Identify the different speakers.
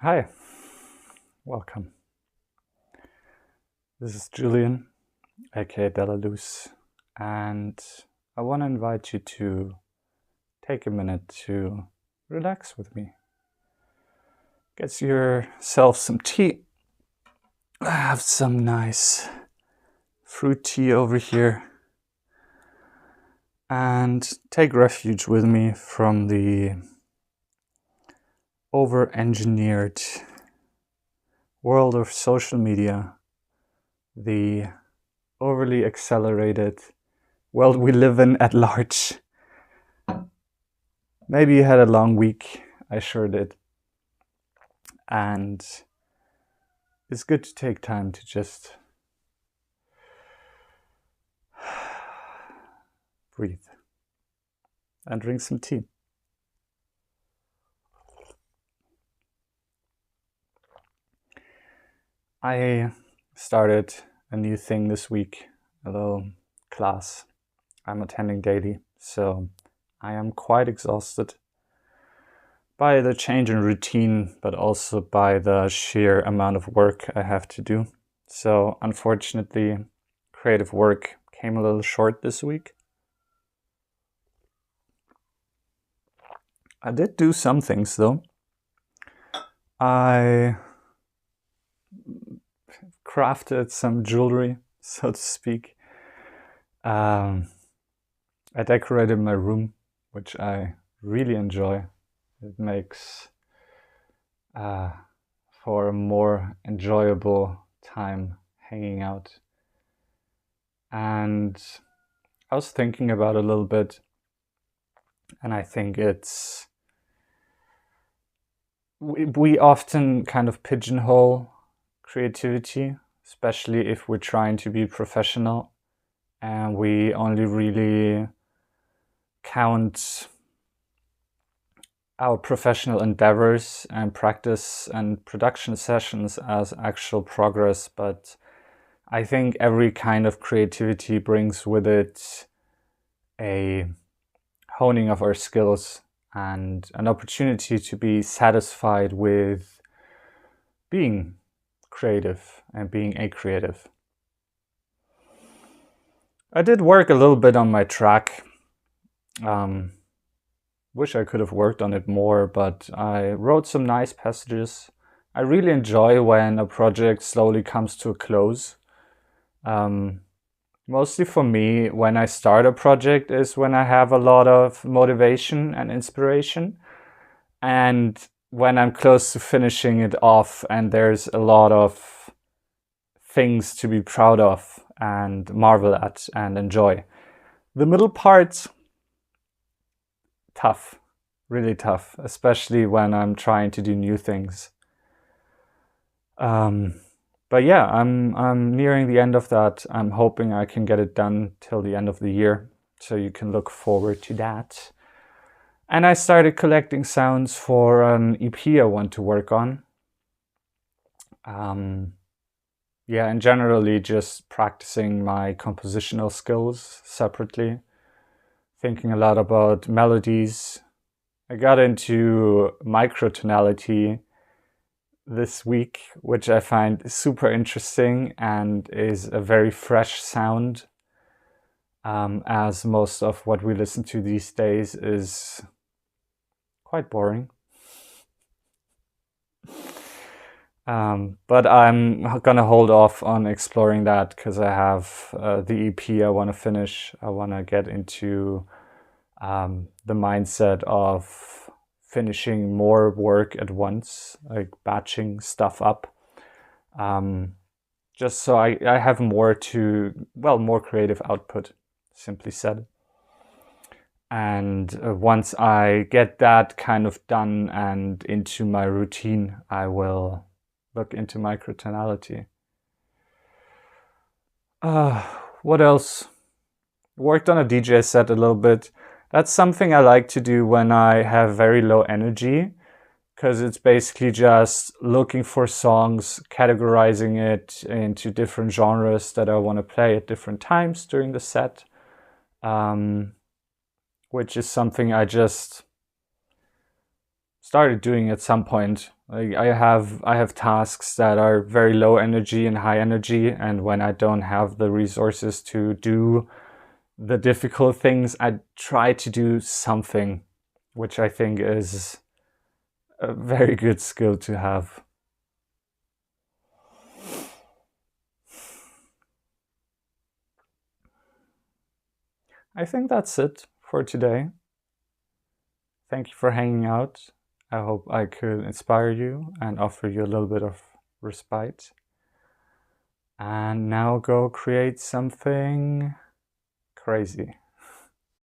Speaker 1: Hi, welcome. This is Julian, aka Delaluz, and I want to invite you to take a minute to relax with me. Get yourself some tea. I have some nice fruit tea over here, and take refuge with me from the over-engineered world of social media, the overly accelerated world we live in at large. Maybe you had a long week, I sure did. And it's good to take time to just breathe and drink some tea. I started a new thing this week, a little class I'm attending daily, so I am quite exhausted by the change in routine, but also by the sheer amount of work I have to do. So unfortunately, creative work came a little short this week. I did do some things though. I crafted some jewelry, so to speak. I decorated my room, which I really enjoy. It makes for a more enjoyable time hanging out. And I was thinking about it a little bit, and I think we often kind of pigeonhole creativity, especially if we're trying to be professional, and we only really count our professional endeavors and practice and production sessions as actual progress. But I think every kind of creativity brings with it a honing of our skills and an opportunity to be satisfied with being creative and being a creative. I did work a little bit on my track. Wish I could have worked on it more, but I wrote some nice passages. I really enjoy when a project slowly comes to a close. Mostly for me, when I start a project is when I have a lot of motivation and inspiration, and when I'm close to finishing it off and there's a lot of things to be proud of and marvel at and enjoy. The middle part, tough, really tough, especially when I'm trying to do new things. But yeah, I'm nearing the end of that. I'm hoping I can get it done till the end of the year, so you can look forward to that. And I started collecting sounds for an EP I want to work on. Yeah, and generally just practicing my compositional skills separately, thinking a lot about melodies. I got into microtonality this week, which I find super interesting and is a very fresh sound, as most of what we listen to these days is quite boring. But I'm gonna hold off on exploring that because I have the EP I want to finish. I want to get into the mindset of finishing more work at once, like batching stuff up, just so I have more creative output, simply said. And once I get that kind of done and into my routine, I will look into microtonality. What else? Worked on a DJ set a little bit. That's something I like to do when I have very low energy, because it's basically just looking for songs, categorizing it into different genres that I want to play at different times during the set, which is something I just started doing at some point. Like I have tasks that are very low energy and high energy, and when I don't have the resources to do the difficult things, I try to do something, which I think is a very good skill to have. I think that's it for today. Thank you for hanging out. I hope I could inspire you and offer you a little bit of respite. And now go create something crazy.